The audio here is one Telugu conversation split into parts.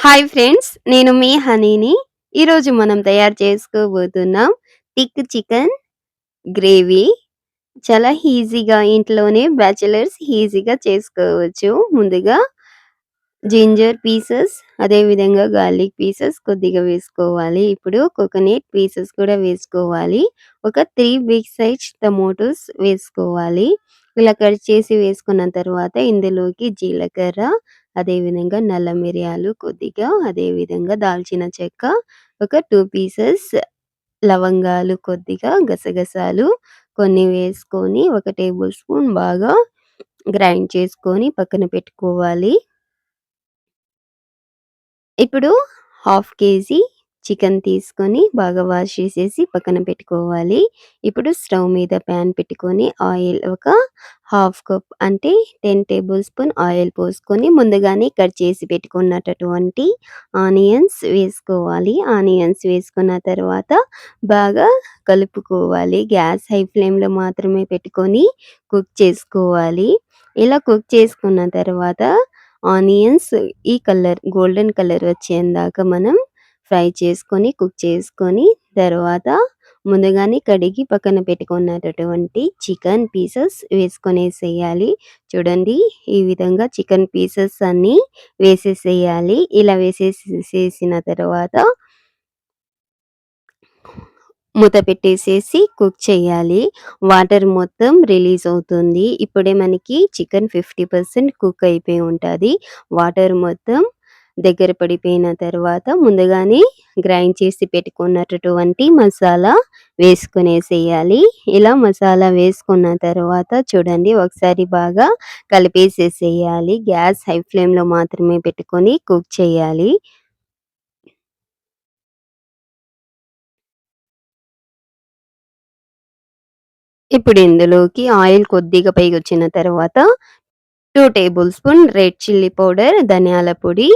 హాయ్ ఫ్రెండ్స్, నేను మీ హనీని. ఈరోజు మనం తయారు చేసుకోబోతున్నాం థిక్ చికెన్ గ్రేవీ. చాలా ఈజీగా ఇంట్లోనే బ్యాచిలర్స్ ఈజీగా చేసుకోవచ్చు. ముందుగా జింజర్ పీసెస్, అదే విధంగా గార్లిక్ పీసెస్ కొద్దిగా వేసుకోవాలి. ఇప్పుడు కోకోనట్ పీసెస్ కూడా వేసుకోవాలి. ఒక 3 బిగ్ సైజ్ టమోటోస్ వేసుకోవాలి. ఇలా కట్ చేసి వేసుకున్న తర్వాత ఇందులోకి జీలకర్ర, అదే విధంగా నల్ల మిరియాలు కొద్దిగా, అదే విధంగా దాల్చిన చెక్క, ఒక 2 పీసెస్ లవంగాలు, కొద్దిగా గసగసాలు కొన్ని వేసుకొని ఒక టేబుల్ స్పూన్ బాగా గ్రైండ్ చేసుకొని పక్కన పెట్టుకోవాలి. ఇప్పుడు హాఫ్ కేజీ చికెన్ తీసుకొని బాగా వాష్ చేసేసి పక్కన పెట్టుకోవాలి. ఇప్పుడు స్టవ్ మీద ప్యాన్ పెట్టుకొని ఆయిల్ ఒక హాఫ్ కప్ అంటే 10 టేబుల్ స్పూన్ ఆయిల్ పోసుకొని ముందుగానే కట్ చేసి పెట్టుకున్నటువంటి ఆనియన్స్ వేసుకోవాలి. ఆనియన్స్ వేసుకున్న తర్వాత బాగా కలుపుకోవాలి. గ్యాస్ హై ఫ్లేమ్‌లో మాత్రమే పెట్టుకొని కుక్ చేసుకోవాలి. ఇలా కుక్ చేసుకున్న తర్వాత ఆనియన్స్ ఈ గోల్డెన్ కలర్ వచ్చేందాకా మనం ఫ్రై చేసుకొని, కుక్ చేసుకొని, తర్వాత ముందుగానే కడిగి పక్కన పెట్టుకున్నటువంటి చికెన్ పీసెస్ వేసుకొనేసేయాలి. చూడండి, ఈ విధంగా చికెన్ పీసెస్ అన్నీ వేసేసేయాలి. ఇలా వేసేసేసిన తర్వాత మూత పెట్టేసేసి కుక్ చేయాలి. వాటర్ మొత్తం రిలీజ్ అవుతుంది. ఇప్పుడే మనకి చికెన్ 50% కుక్ అయిపోయి ఉంటది. వాటర్ మొత్తం దగ్గర పడిపోయిన తర్వాత ముందుగానే గ్రైండ్ చేసి పెట్టుకున్నటువంటి మసాలా వేసుకునేసేయాలి. ఇలా మసాలా వేసుకున్న తర్వాత చూడండి, ఒకసారి బాగా కలిపేసేసేయాలి. గ్యాస్ హై ఫ్లేమ్‌లో మాత్రమే పెట్టుకొని కుక్ చేయాలి. ఇప్పుడు ఇందులోకి ఆయిల్ కొద్దిగా పైకొచ్చిన తర్వాత 2 table spoon red chilli powder, ధనియాల పొడి,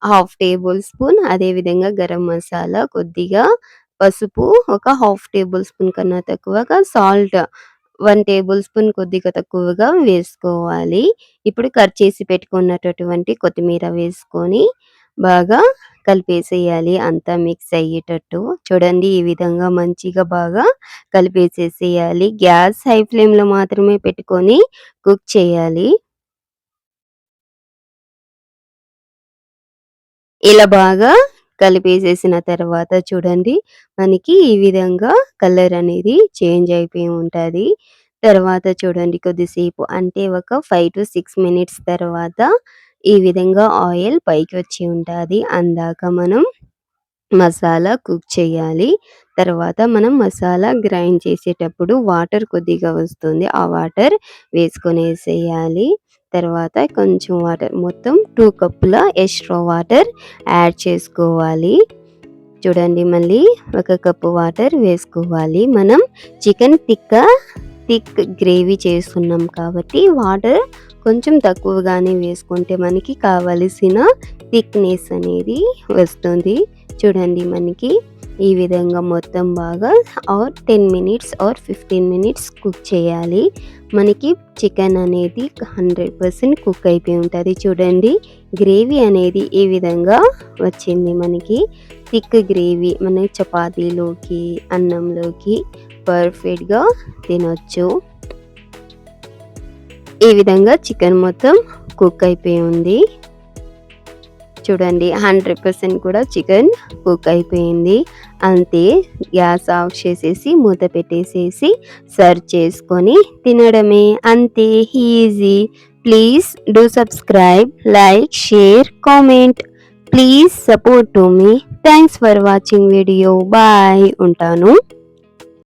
హాఫ్ టేబుల్ స్పూన్, అదే విధంగా గరం మసాలా, కొద్దిగా పసుపు, ఒక హాఫ్ టేబుల్ స్పూన్ కన్నా తక్కువగా సాల్ట్ 1 టేబుల్ స్పూన్ కొద్దిగా తక్కువగా వేసుకోవాలి. ఇప్పుడు కట్ చేసి పెట్టుకున్నటువంటి కొత్తిమీర వేసుకొని బాగా కలిపేసేయాలి. అంతా మిక్స్ అయ్యేటట్టు. చూడండి, ఈ విధంగా మంచిగా బాగా కలిపేసేసేయాలి. గ్యాస్ హై ఫ్లేమ్‌లో మాత్రమే పెట్టుకొని కుక్ చేయాలి. ఇలా బాగా కలిపేసేసిన తర్వాత చూడండి, మనకి ఈ విధంగా కలర్ అనేది చేంజ్ అయిపోయి ఉంటది. తర్వాత చూడండి, కొద్దిసేపు అంటే ఒక 5-6 మినిట్స్ తర్వాత ఈ విధంగా ఆయిల్ పైకి వచ్చి ఉంటది. అందాక మనం మసాలా కుక్ చేయాలి. తర్వాత మనం మసాలా గ్రైండ్ చేసేటప్పుడు వాటర్ కొద్దిగా వస్తుంది. ఆ వాటర్ వేసుకొనేసేయాలి. తర్వాత కొంచెం వాటర్, మొత్తం 2 కప్పుల ఎక్స్‌ట్రా వాటర్ యాడ్ చేసుకోవాలి. చూడండి, మళ్ళీ ఒక కప్పు వాటర్ వేసుకోవాలి. మనం చికెన్ థిక్ గ్రేవీ చేసుకున్నాం కాబట్టి వాటర్ కొంచెం తక్కువగానే వేసుకుంటే మనకి కావలసిన థిక్‌నెస్ అనేది వస్తుంది. చూడండి, మనకి ఈ విధంగా మొత్తం బాగా 10 మినిట్స్ 15 మినిట్స్ కుక్ చేయాలి. మనకి చికెన్ అనేది 100% కుక్ అయిపోయి ఉంటది. చూడండి, గ్రేవీ అనేది ఈ విధంగా వచ్చింది మనకి. థిక్ గ్రేవీ మన చపాతీలోకి, అన్నంలోకి పర్ఫెక్ట్‌గా తినొచ్చు. ఈ విధంగా చికెన్ మొత్తం కుక్ అయిపోయి ఉంది. చూడండి, 100% కూడా చికెన్ కుక్ అయిపోయింది. అంతే, గ్యాస్ ఆఫ్ చేసేసి మూత పెట్టేసేసి సర్వ్ చేసుకొని తినడమే. అంతే, easy. Please do subscribe, like, share, comment. Please support to me. Thanks for watching video. Bye. ఉంటాను.